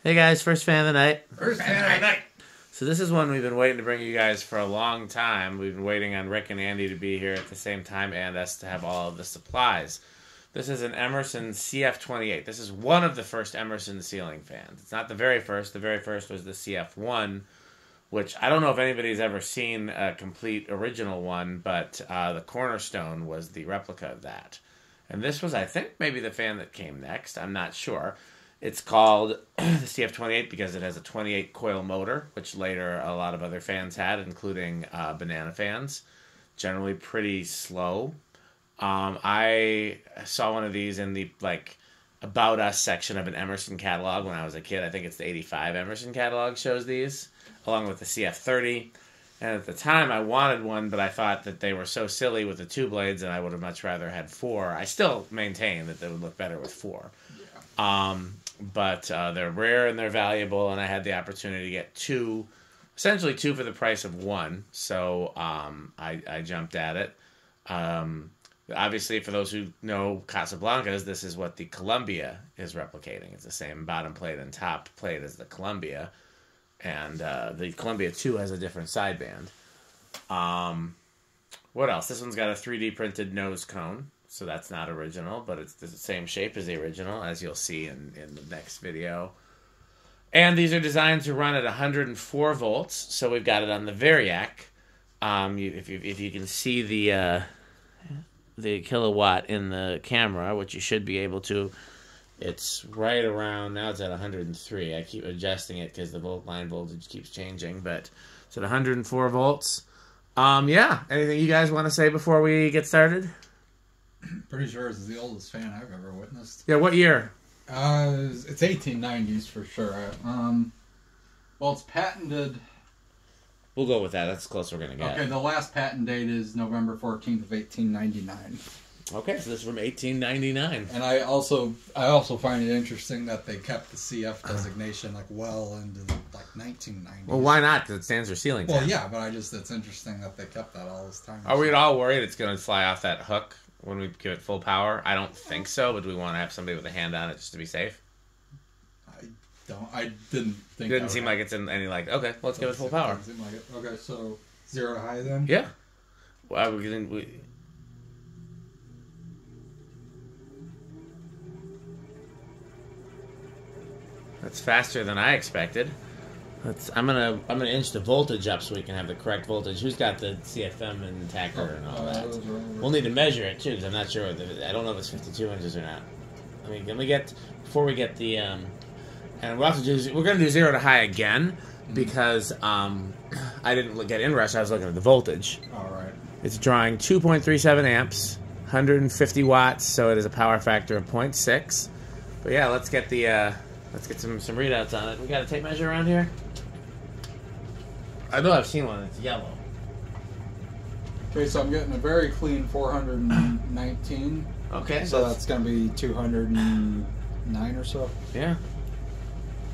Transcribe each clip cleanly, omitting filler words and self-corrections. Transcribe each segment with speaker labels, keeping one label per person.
Speaker 1: Hey guys, first fan of the night.
Speaker 2: First fan of the night.
Speaker 1: So this is one we've been waiting to bring you guys for a long time. We've been waiting on Rick and Andy to be here at the same time and us to have all of the supplies. This is an Emerson CF28. This is one of the first Emerson ceiling fans. It's not the very first. The very first was the CF1, which I don't know if anybody's ever seen a complete original one, but the Cornerstone was the replica of that. And this was, I think, maybe the fan that came next. I'm not sure. It's called the CF28 because it has a 28 coil motor, which later a lot of other fans had, including banana fans. Generally pretty slow. I saw one of these in the About Us section of an Emerson catalog when I was a kid. I think it's the 85 Emerson catalog shows these, along with the CF30. And at the time, I wanted one, but I thought that they were so silly with the two blades, and I would have much rather had four. I still maintain that they would look better with four. Yeah. But they're rare and they're valuable, and I had the opportunity to get two, essentially two for the price of one. So I jumped at it. Obviously, for those who know Casablancas, this is what the Columbia is replicating. It's the same bottom plate and top plate as the Columbia. And the Columbia 2 has a different sideband. What else? This one's got a 3D printed nose cone. So that's not original, but it's the same shape as the original, as you'll see in the next video. And these are designed to run at 104 volts. So we've got it on the variac. If you can see the kilowatt in the camera, which you should be able to, it's right around, now it's at 103. I keep adjusting it because the line voltage keeps changing, but it's at 104 volts. Yeah, anything you guys want to say before we get started?
Speaker 2: Pretty sure this is the oldest fan I've ever witnessed.
Speaker 1: Yeah, what year?
Speaker 2: It's 1890s for sure. Well, it's patented.
Speaker 1: We'll go with that. That's the closest we're going to get.
Speaker 2: Okay, the last patent date is November 14th of 1899.
Speaker 1: Okay, so this is from 1899.
Speaker 2: And I also find it interesting that they kept the CF designation well into the 1990s.
Speaker 1: Well, why not? Because it stands for ceiling fan.
Speaker 2: Well, yeah, but it's interesting that they kept that all this time.
Speaker 1: Are we at all worried it's going to fly off that hook when we give it full power? I don't think so, but do we want to have somebody with a hand on it just to be safe?
Speaker 2: I didn't think
Speaker 1: it didn't seem like it's in any okay, let's give it full power.
Speaker 2: Seem like it. Okay, so 0 to high then?
Speaker 1: Yeah. Well, that's faster than I expected. I'm gonna inch the voltage up so we can have the correct voltage. Who's got the CFM and tacker and all that? We'll need to measure it too, because I'm not sure. I don't know if it's 52 inches or not. I mean, before we get the and we're gonna do 0 to high again because I didn't get inrush. I was looking at the voltage.
Speaker 2: All right.
Speaker 1: It's drawing 2.37 amps, 150 watts, so it is a power factor of 0.6. But yeah, let's get some readouts on it. We got a tape measure around here? I know I've seen one. It's yellow.
Speaker 2: Okay, so I'm getting a very clean 419.
Speaker 1: Okay.
Speaker 2: So that's going to be 209 or so.
Speaker 1: Yeah.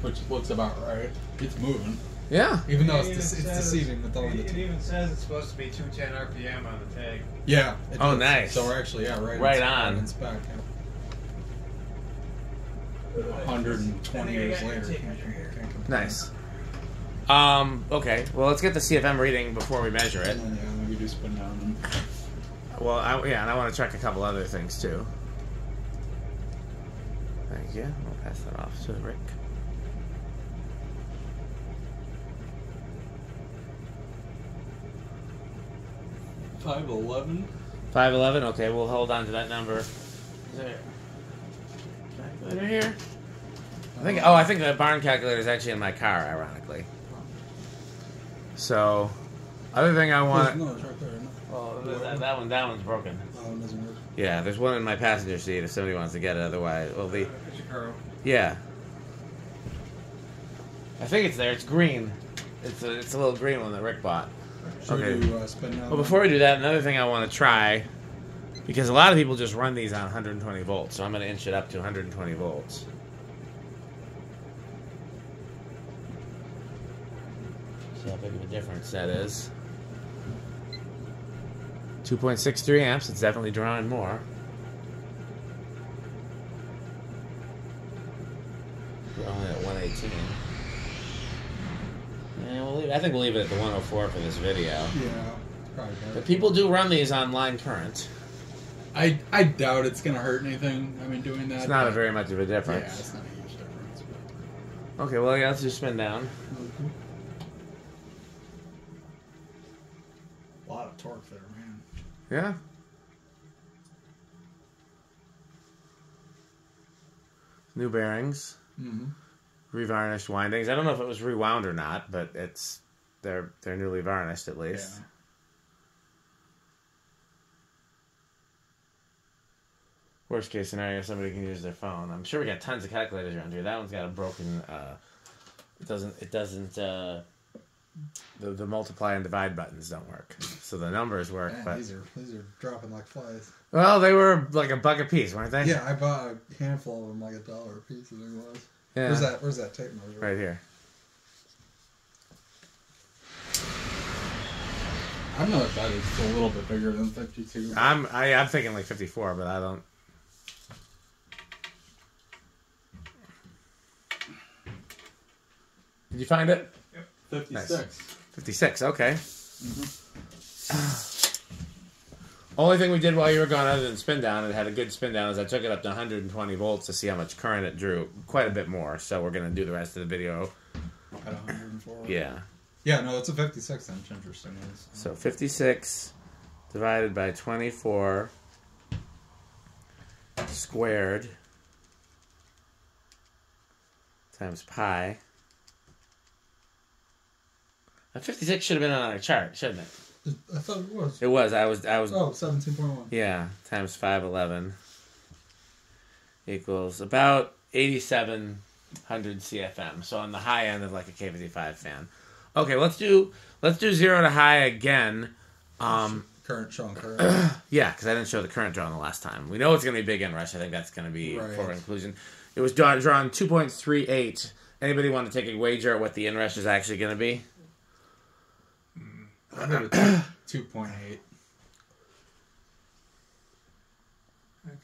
Speaker 2: Which looks about right. It's moving.
Speaker 1: Yeah.
Speaker 2: Even though it's deceiving with all the...
Speaker 3: It even says it's supposed to be 210 RPM on the tag.
Speaker 2: Yeah.
Speaker 1: Oh, nice.
Speaker 2: So we're actually,
Speaker 1: right on.
Speaker 2: It's back, yeah. 120 years later.
Speaker 1: Nice. Okay. Well, let's get the CFM reading before we measure it.
Speaker 2: Yeah, maybe do spin down.
Speaker 1: Well, and I want to check a couple other things too. Thank you. I'll pass that off to Rick.
Speaker 2: $511.
Speaker 1: 511. Okay, we'll hold on to that number. Is there a calculator here? I think the barn calculator is actually in my car, ironically. So, other thing I want.
Speaker 2: No, it's right there.
Speaker 1: Well, that one's broken.
Speaker 2: Oh, it doesn't work.
Speaker 1: Yeah, there's one in my passenger seat if somebody wants to get it. Otherwise, well,
Speaker 3: It's your car.
Speaker 1: yeah. I think it's there. It's green. It's a little green one that Rick bought.
Speaker 2: Should
Speaker 1: Okay.
Speaker 2: we do spin down?
Speaker 1: Well, before we do that, another thing I want to try, because a lot of people just run these on 120 volts, so I'm going to inch it up to 120 volts. See how big of a difference that is. 2.63 amps. It's definitely drawing more. We're only at 1 118. Yeah, I think we'll leave it at the 104 for this video.
Speaker 2: Yeah, probably better.
Speaker 1: But people do run these on line current.
Speaker 2: I doubt it's gonna hurt anything. I mean, doing that.
Speaker 1: It's not very much of a difference.
Speaker 2: Yeah, it's not a huge difference.
Speaker 1: Okay, well, yeah, let's just spin down.
Speaker 2: Mm-hmm. A lot of torque there, man.
Speaker 1: Yeah. New bearings.
Speaker 2: Mm-hmm.
Speaker 1: Revarnished windings. I don't know if it was rewound or not, but they're newly varnished at least.
Speaker 2: Yeah.
Speaker 1: Worst case scenario, somebody can use their phone. I'm sure we got tons of calculators around here. That one's got a broken. It doesn't. The multiply and divide buttons don't work, so the numbers work.
Speaker 2: Man,
Speaker 1: but
Speaker 2: these are dropping like flies.
Speaker 1: well, they were like $1 a piece, weren't they?
Speaker 2: Yeah, I bought a handful of them like $1 a piece. I think it was.
Speaker 1: Yeah.
Speaker 2: Where's that tape measure?
Speaker 1: Right here.
Speaker 2: I'm gonna bet it's a little bit bigger than 52.
Speaker 1: I'm thinking like 54, but I don't. Did you find it?
Speaker 3: Yep.
Speaker 2: 56.
Speaker 1: Nice. 56, okay.
Speaker 2: Mm-hmm.
Speaker 1: Only thing we did while you were gone, other than spin down, it had a good spin down, is I took it up to 120 volts to see how much current it drew. Quite a bit more, so we're going to do the rest of the video.
Speaker 2: At 104.
Speaker 1: Yeah.
Speaker 2: Yeah, no, it's a 56 inch, interesting.
Speaker 1: So 56 divided by 24 squared times pi. That 56 should have been on our chart, shouldn't it?
Speaker 2: I thought it was.
Speaker 1: It was. I was.
Speaker 2: Oh, 17.1.
Speaker 1: Yeah, times 511 equals about 8,700 CFM. So on the high end of like a K55 fan. Okay, let's do 0 to high again.
Speaker 2: Current showing current.
Speaker 1: Yeah, because I didn't show the current drawn the last time. We know it's going to be big inrush. I think that's going to be
Speaker 2: Right.
Speaker 1: for inclusion. It was drawn 2.38. Anybody want to take a wager at what the inrush is actually going to be?
Speaker 2: I bet it's 2.8.
Speaker 3: Okay.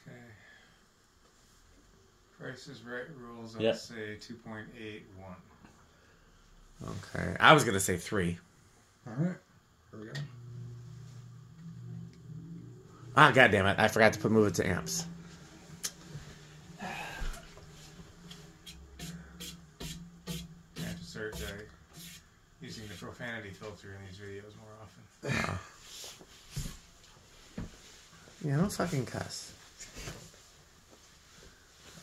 Speaker 3: Price is Right rules,
Speaker 1: Yep.
Speaker 3: I'll say 2.81.
Speaker 1: Okay, I was going to say 3.
Speaker 2: All right. Here we go.
Speaker 1: Ah, goddammit, I forgot to move it to amps.
Speaker 3: I have to start using the profanity filter in these videos more often.
Speaker 1: Yeah, don't fucking cuss.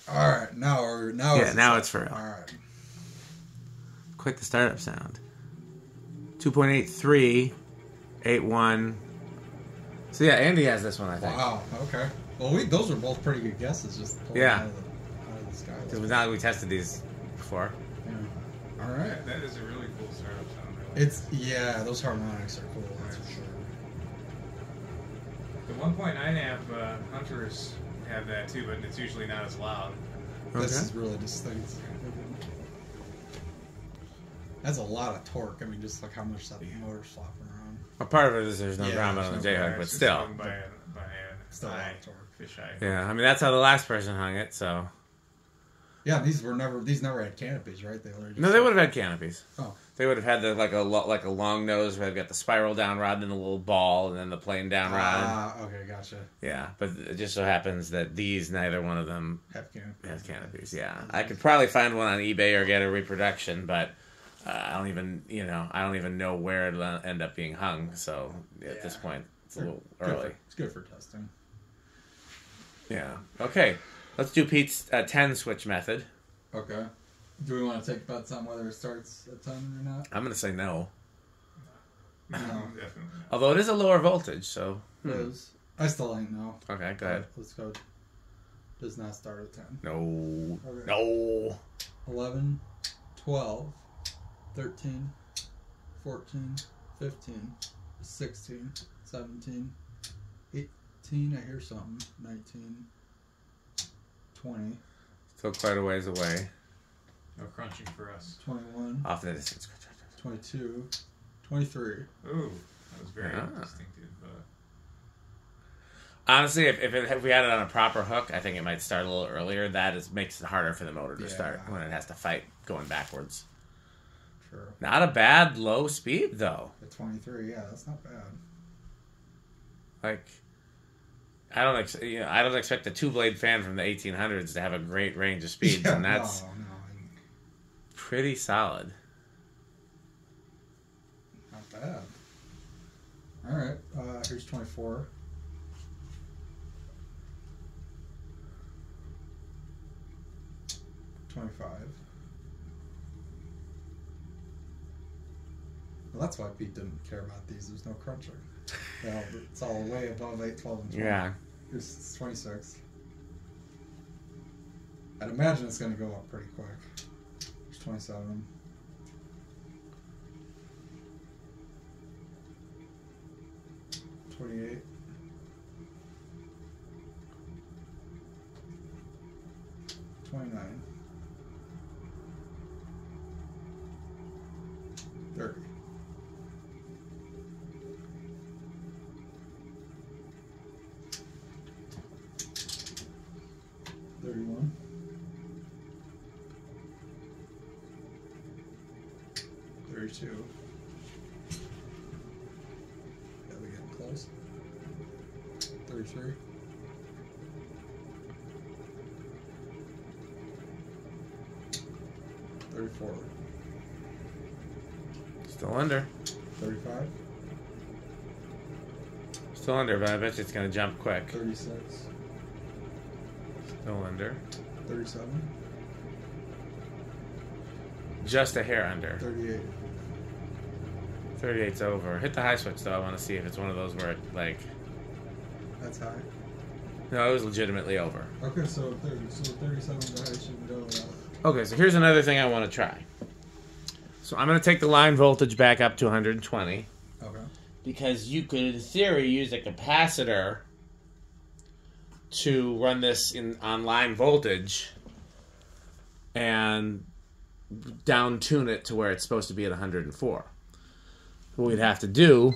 Speaker 2: All right. Now
Speaker 1: it's for real.
Speaker 2: All right.
Speaker 1: Quick the startup sound. 2.83, 81. So yeah, Andy has this one, I think.
Speaker 2: Wow. Okay. Well, those are both pretty good guesses. Just pulling
Speaker 1: Yeah.
Speaker 2: out of the sky.
Speaker 1: Because now we tested these before.
Speaker 2: Yeah. All right.
Speaker 3: That is a really cool startup sound.
Speaker 2: Those harmonics are cool. That's for sure.
Speaker 3: The 1.9 amp Hunters have that too, but it's usually not as loud.
Speaker 2: This
Speaker 1: Okay.
Speaker 2: is really distinct. That's a lot of torque. I mean, just like how much that motor's flopping around.
Speaker 1: Well, part of it is there's no
Speaker 2: Yeah,
Speaker 1: ground
Speaker 2: there's
Speaker 1: on the
Speaker 2: no
Speaker 1: J-hook,
Speaker 3: Yeah,
Speaker 1: but
Speaker 3: it's just
Speaker 1: still.
Speaker 3: hung by an
Speaker 2: Still a lot
Speaker 3: eye,
Speaker 2: of torque.
Speaker 3: fisheye.
Speaker 1: Yeah, I mean, that's how the last person hung it, so.
Speaker 2: Yeah, these never had canopies, right? They were just
Speaker 1: No, they would have had canopies.
Speaker 2: Oh.
Speaker 1: They would have had like a long nose where they've got the spiral down rod and a little ball, and then the plain down rod.
Speaker 2: Ah, okay, gotcha.
Speaker 1: Yeah, but it just so happens that neither one of them
Speaker 2: Have canopies.
Speaker 1: has canopies. Yeah, I could probably find one on eBay or get a reproduction, but I don't even know where it'll end up being hung. So at this point, it's a little early.
Speaker 2: It's good for testing.
Speaker 1: Yeah. Okay. Let's do Pete's 10 switch method.
Speaker 2: Okay. Do we want to take bets on whether it starts at 10 or not?
Speaker 1: I'm gonna say no.
Speaker 2: No.
Speaker 3: Definitely.
Speaker 1: Although it is a lower voltage, so.
Speaker 2: It is. I still ain't no.
Speaker 1: Okay, go ahead.
Speaker 2: Let's go. Does not start at 10.
Speaker 1: No.
Speaker 2: Okay.
Speaker 1: No.
Speaker 2: 11, 12, 13, 14, 15, 16, 17, 18, I hear something, 19, 20,
Speaker 1: Still quite a ways away.
Speaker 3: No crunching for us.
Speaker 2: 21,
Speaker 1: Off the distance. Honestly, if we had it on a proper hook, I think it might start a little earlier. Makes it harder for the motor to start when it has to fight going backwards.
Speaker 2: Sure.
Speaker 1: Not a bad low speed though.
Speaker 2: At 23, yeah, that's not bad.
Speaker 1: Like, I don't expect a 2-blade fan from the 1800s to have a great range of speeds,
Speaker 2: Yeah,
Speaker 1: and that's
Speaker 2: no.
Speaker 1: pretty solid.
Speaker 2: Not bad. All right, here's 24. $25. Well, that's why Pete didn't care about these. There's no crunching. Well, it's all way above 8, 12, and 20.
Speaker 1: Yeah.
Speaker 2: Here's 26. I'd imagine it's going to go up pretty quick. Here's 27. $28. $29. $30. $31. $32. Yeah, we're getting close. 33. 34.
Speaker 1: Still under.
Speaker 2: 35.
Speaker 1: Still under, but I bet you it's going to jump quick.
Speaker 2: 36.
Speaker 1: Still under.
Speaker 2: 37.
Speaker 1: Just a hair under.
Speaker 2: 38.
Speaker 1: 38's over. Hit the high switch, though. I want to see if it's one of those where it, like...
Speaker 2: That's high.
Speaker 1: No, it was legitimately over.
Speaker 2: Okay, so 30. So 37 is the highest you can go without.
Speaker 1: Okay, so here's another thing I want to try. So I'm going to take the line voltage back up to 120.
Speaker 2: Okay.
Speaker 1: Because you could, in theory, use a capacitor to run this on line voltage and down tune it to where it's supposed to be at 104. What we'd have to do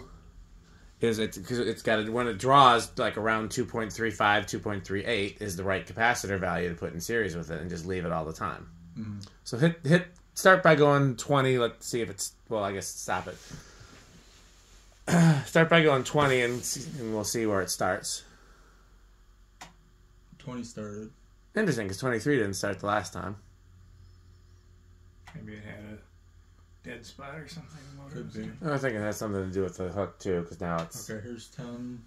Speaker 1: is because it's got to, when it draws like around 2.35, 2.38 is the right capacitor value to put in series with it, and just leave it all the time.
Speaker 2: Mm-hmm.
Speaker 1: So start by going 20. Let's see if it's, well, I guess stop it. Start by going 20 and we'll see where it starts.
Speaker 2: 20 started.
Speaker 1: Interesting, because 23 didn't start the last time.
Speaker 3: Maybe it had a dead spot or something.
Speaker 2: Could be.
Speaker 1: I think it has something to do with the hook, too, because now it's...
Speaker 2: Okay, here's 10,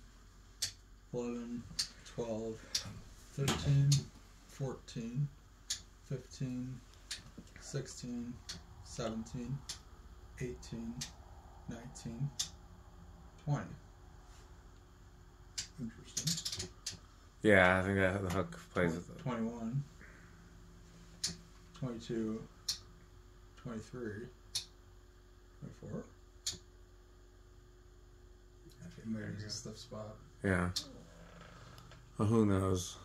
Speaker 2: 11, 12, 13, 14, 15, 16, 17, 18, 19, 20. Interesting.
Speaker 1: Yeah, I think that the hook plays with it.
Speaker 2: 21, 22, 23, 24. I think there's a stiff spot.
Speaker 1: Yeah. Well, who knows?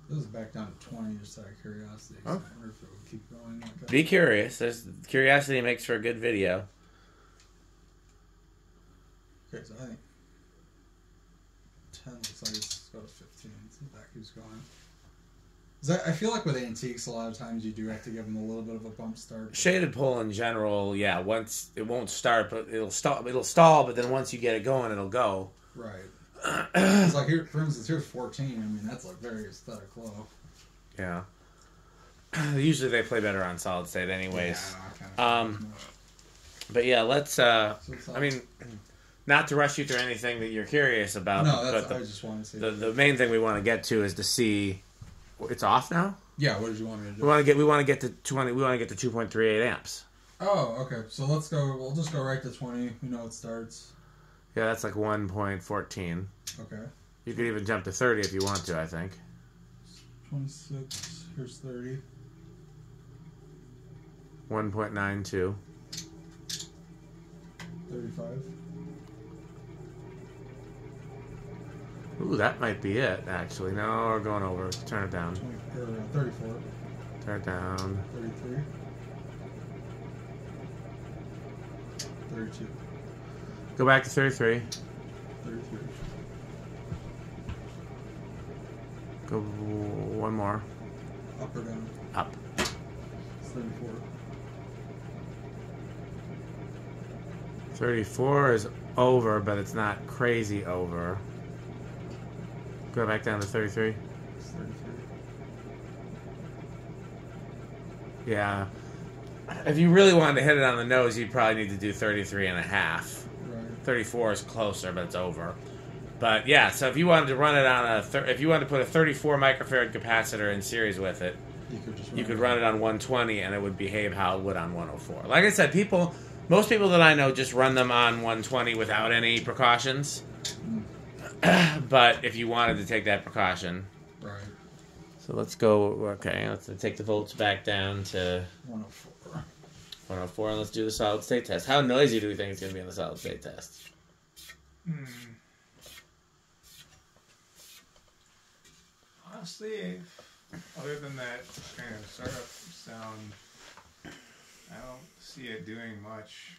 Speaker 2: This is back down to 20 just out of curiosity. So I wonder if it would keep going like that.
Speaker 1: Be curious. Curiosity makes for a good video.
Speaker 2: Okay, so I think 10 looks like it's got a 15. So that keeps going. I feel like with antiques, a lot of times you do have to give them a little bit of a bump start.
Speaker 1: Shaded pull in general, yeah. Once it won't start, but it'll stall. It'll stall, but then once you get it going, it'll go.
Speaker 2: Right. It's like here, for instance, here's 14. I mean, that's like very aesthetic low.
Speaker 1: Yeah. Usually they play better on solid state, anyways.
Speaker 2: Yeah,
Speaker 1: But yeah, let's.
Speaker 2: so
Speaker 1: I mean, not to rush you through anything that you're curious about.
Speaker 2: no, that's.
Speaker 1: but
Speaker 2: I just want to see.
Speaker 1: the main thing we want to get to is to see. It's off now.
Speaker 2: Yeah. What did you want me to do?
Speaker 1: We want to get to 20. We want to get to 2.38 amps.
Speaker 2: Oh, okay. So let's go. We'll just go right to 20. We know it starts.
Speaker 1: Yeah, that's like 1.14.
Speaker 2: Okay.
Speaker 1: You could even jump to 30 if you want to, I think.
Speaker 2: 26. Here's 30.
Speaker 1: 1.92.
Speaker 2: 35.
Speaker 1: Ooh, that might be it, actually. No, we're going over. Turn it down.
Speaker 2: 34.
Speaker 1: Turn it down.
Speaker 2: 33. 32.
Speaker 1: Go back to 33.
Speaker 2: 33.
Speaker 1: Go one more.
Speaker 2: Up or down?
Speaker 1: Up.
Speaker 2: 34.
Speaker 1: 34 is over, but it's not crazy over. Go back down to 33.
Speaker 2: 33.
Speaker 1: Yeah. If you really wanted to hit it on the nose, you'd probably need to do 33 and a half.
Speaker 2: Right.
Speaker 1: 34 is closer, but it's over. But yeah, so if you wanted to run it on if you wanted to put a 34 microfarad capacitor in series with it, you could run it on 120 and it would behave how it would on 104. Like I said, most people that I know just run them on 120 without any precautions. But if you wanted to take that precaution.
Speaker 2: Right.
Speaker 1: So let's go, okay, let's take the volts back down to
Speaker 2: 104.
Speaker 1: 104 and let's do the solid state test. How noisy do we think it's going to be in the solid state test?
Speaker 3: Honestly, other than that kind of startup sound, I don't see it doing much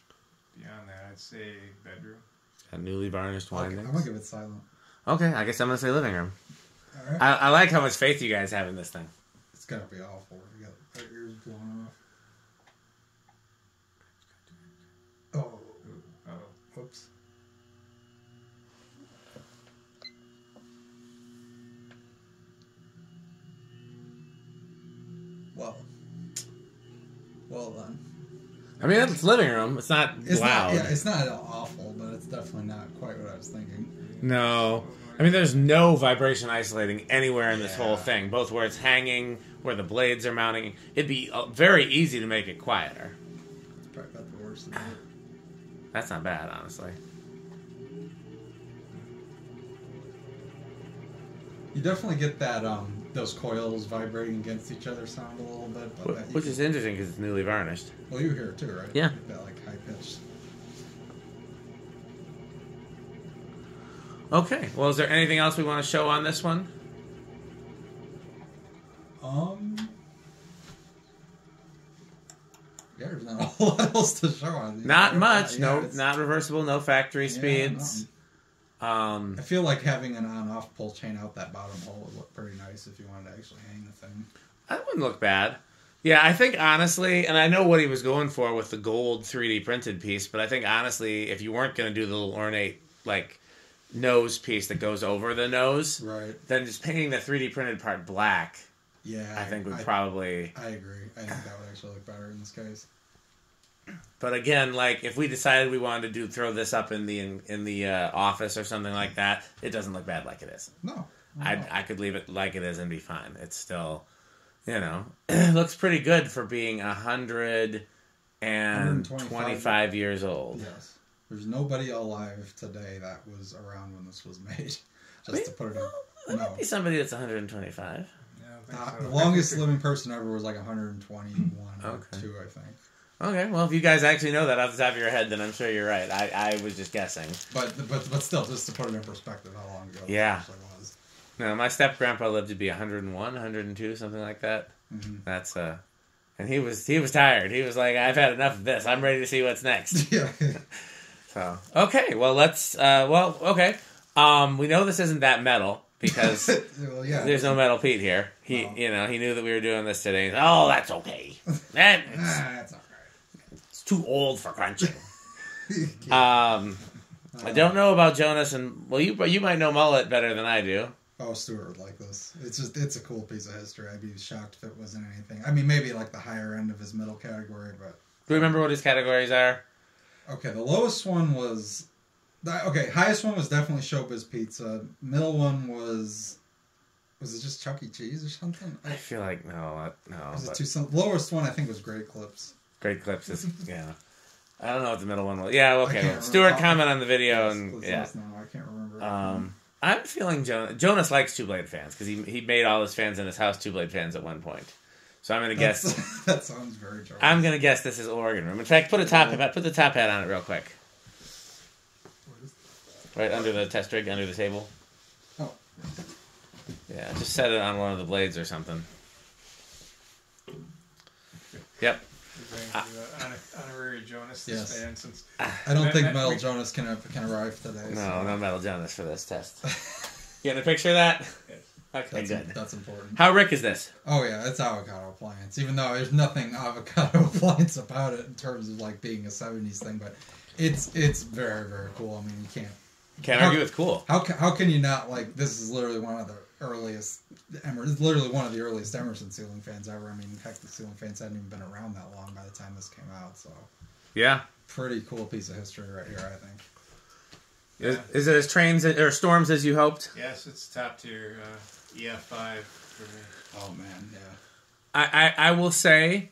Speaker 3: beyond that. I'd say bedroom.
Speaker 1: A newly varnished
Speaker 2: Okay,
Speaker 1: windings.
Speaker 2: I'm going to give it silent.
Speaker 1: Okay, I guess I'm going to say living room.
Speaker 2: All right.
Speaker 1: I like how much faith you guys have in this thing.
Speaker 2: It's going to be awful. You got our ears blown off. Oh.
Speaker 3: Oh.
Speaker 2: Whoops. Well then.
Speaker 1: I mean, it's living room. It's not loud.
Speaker 2: It's not awful, but it's definitely not quite what I was thinking.
Speaker 1: No. I mean, there's no vibration isolating anywhere in this whole thing. Both where it's hanging, where the blades are mounting. It'd be very easy to make it quieter.
Speaker 2: It's probably about the worst.
Speaker 1: That's not bad, honestly.
Speaker 2: You definitely get that those coils vibrating against each other sound a little bit, but
Speaker 1: Which is interesting because it's newly varnished.
Speaker 2: Well, you hear it too, right?
Speaker 1: Yeah.
Speaker 2: You get that like high pitched.
Speaker 1: Okay. Well, is there anything else we want to show on this one?
Speaker 2: Yeah, there's not a whole lot else to show on these.
Speaker 1: Not much. Not reversible. No factory speeds.
Speaker 2: I feel like having an on-off pull chain out that bottom hole would look pretty nice if you wanted to actually hang the thing.
Speaker 1: That wouldn't look bad. Yeah, I think honestly, and I know what he was going for with the gold 3D printed piece, but I think honestly, if you weren't going to do the little ornate like nose piece that goes over the nose,
Speaker 2: right,
Speaker 1: then just painting the 3D printed part black,
Speaker 2: I
Speaker 1: think would probably.
Speaker 2: I agree. I think that would actually look better in this case.
Speaker 1: But again, like if we decided we wanted to throw this up in the office or something like that, it doesn't look bad like it is.
Speaker 2: No.
Speaker 1: I could leave it like it is and be fine. It's still, it looks pretty good for being 125 years old.
Speaker 2: Yes. There's nobody alive today that was around when this was made. Just to put it in.
Speaker 1: There might be somebody that's 125.
Speaker 2: The longest living person ever was like 121 or 2, I think.
Speaker 1: Okay, well, if you guys actually know that off the top of your head, then I'm sure you're right. I was just guessing.
Speaker 2: But still, just to put it in perspective, how long ago it actually was.
Speaker 1: No, my step-grandpa lived to be 101, 102, something like that.
Speaker 2: Mm-hmm.
Speaker 1: That's, and he was tired. He was like, I've had enough of this. I'm ready to see what's next.
Speaker 2: Yeah.
Speaker 1: So, okay, well, let's, okay. We know this isn't that metal. Because there's no Metal Pete here. He knew that we were doing this today. He's, oh, that's okay.
Speaker 2: That's all right.
Speaker 1: It's too old for crunching. I don't know about Jonas and you might know Mullet better than I do.
Speaker 2: Oh, Stuart would like this. It's a cool piece of history. I'd be shocked if it wasn't anything. I mean, maybe like the higher end of his middle category, but
Speaker 1: do you remember what his categories are?
Speaker 2: Okay, the lowest one was. Okay, highest one was definitely Showbiz Pizza. Middle one was it just Chuck E. Cheese or something?
Speaker 1: I feel like no.
Speaker 2: Lowest one I think was Great Clips.
Speaker 1: Great Clips is I don't know what the middle one was. Yeah, okay. Stuart comment on the video and
Speaker 2: I can't remember.
Speaker 1: I'm feeling Jonas likes two-blade fans because he made all his fans in his house two-blade fans at one point. So I'm gonna guess
Speaker 2: that sounds very Jonas.
Speaker 1: I'm gonna guess this is Oregon Room. In fact, put the top hat on it real quick. Right under the test rig, under the table.
Speaker 2: Oh.
Speaker 1: Yeah, just set it on one of the blades or something. Yep.
Speaker 3: Honorary Jonas
Speaker 2: Yes.
Speaker 3: fan since
Speaker 2: I don't think Metal Jonas can arrive today.
Speaker 1: No,
Speaker 2: so
Speaker 1: no Metal Jonas for this test. Getting a picture of that?
Speaker 3: Yes.
Speaker 1: Okay, good.
Speaker 2: That's important.
Speaker 1: How Rick is this?
Speaker 2: Oh yeah, it's avocado appliance. Even though there's nothing avocado appliance about it in terms of like being a '70s thing, but it's very very cool. I mean, you
Speaker 1: Can't argue with cool.
Speaker 2: how can you not like? This is literally one of the earliest. It's literally one of the earliest Emerson ceiling fans ever. I mean, heck, the ceiling fans hadn't even been around that long by the time this came out. So
Speaker 1: Yeah.
Speaker 2: pretty cool piece of history right here, I think.
Speaker 1: Is it as trains or storms as you hoped?
Speaker 3: Yes, it's top tier EF5 for me.
Speaker 2: Oh man, yeah.
Speaker 1: I will say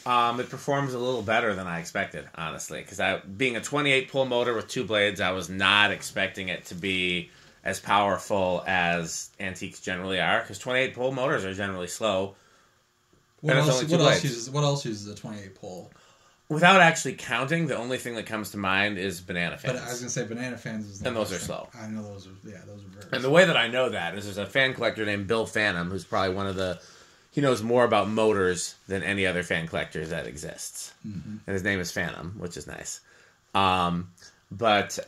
Speaker 1: it performs a little better than I expected, honestly. Because being a 28 pull motor with 2 blades, I was not expecting it to be as powerful as antiques generally are. Because 28 pull motors are generally slow.
Speaker 2: What
Speaker 1: And it's
Speaker 2: else?
Speaker 1: only 2 blades.
Speaker 2: What else uses a 28 pull?
Speaker 1: Without actually counting, the only thing that comes to mind is banana fans.
Speaker 2: But I was gonna say banana fans is the
Speaker 1: And those
Speaker 2: worst
Speaker 1: are slow.
Speaker 2: thing. I know those are those are very.
Speaker 1: And the
Speaker 2: slow.
Speaker 1: way that I know that is there's a fan collector named Bill Phantom, who's probably one of the... He knows more about motors than any other fan collector that exists.
Speaker 2: Mm-hmm.
Speaker 1: And his name is Phantom, which is nice. But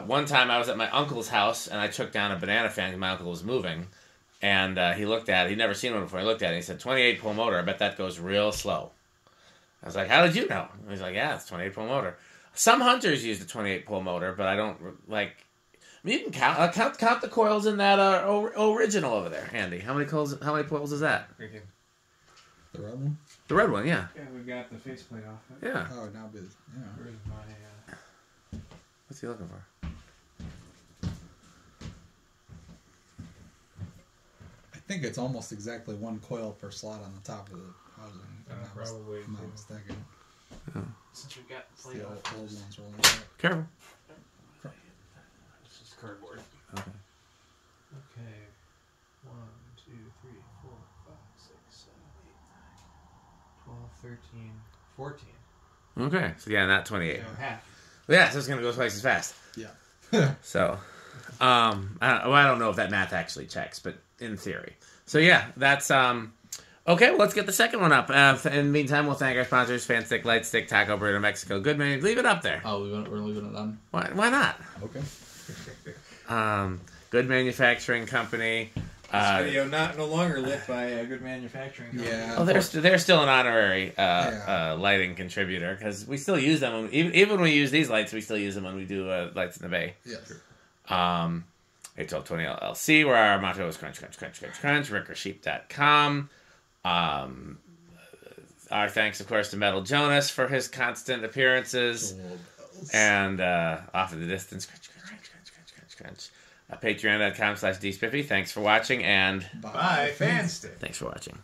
Speaker 1: one time I was at my uncle's house, and I took down a banana fan because my uncle was moving. And he looked at it. He'd never seen one before. He looked at it, and he said, 28 pull motor. I bet that goes real slow. I was like, how did you know? He's like, yeah, it's 28 pull motor. Some hunters use the 28 pull motor, but I don't like... I mean, you can count the coils in that original over there, Andy. How many coils is that?
Speaker 3: Freaking.
Speaker 2: The red one.
Speaker 1: The red one, yeah.
Speaker 3: Yeah, we got the faceplate off it.
Speaker 1: Yeah.
Speaker 2: Oh, now busy. Yeah.
Speaker 3: Where's my...
Speaker 1: What's he looking for?
Speaker 2: I think it's almost exactly 1 coil per slot on the top of the housing.
Speaker 3: Probably.
Speaker 2: I'm not mistaken.
Speaker 3: Since we got the
Speaker 2: It's
Speaker 3: plate
Speaker 2: the
Speaker 3: off.
Speaker 2: old ones rolling out.
Speaker 1: Careful.
Speaker 3: It's just cardboard.
Speaker 1: Okay.
Speaker 3: Okay. 1, 2, 3, 4, 5, 6, 7, 8, 9, 12, 13, 14.
Speaker 1: Okay. So yeah, not 28.
Speaker 3: So half.
Speaker 1: Yeah, so it's gonna go twice as fast.
Speaker 2: Yeah.
Speaker 1: So, I don't know if that math actually checks, but in theory. So yeah, that's okay. Well, let's get the second one up. In the meantime, we'll thank our sponsors: Fan Stick, Light Stick, Taco Burrito, Mexico. Good man, leave it up there.
Speaker 2: Oh, we're leaving it on.
Speaker 1: Why not?
Speaker 2: Okay.
Speaker 1: Good Manufacturing Company.
Speaker 3: This video no longer lit by a good manufacturing company.
Speaker 2: Yeah.
Speaker 1: Well, they're still an honorary lighting contributor because we still use them. Even when we use these lights, we still use them when we do Lights in the Bay.
Speaker 2: Yes.
Speaker 1: 1220 LLC, where our motto is crunch, crunch, crunch, crunch, crunch. RickerSheep.com. Our thanks, of course, to Metal Jonas for his constant appearances. And off in the distance, crunch, crunch, crunch, crunch, crunch, crunch, crunch. Patreon.com/dspiffy. Thanks for watching, and
Speaker 3: Bye, Fan Stick.
Speaker 1: thanks for watching.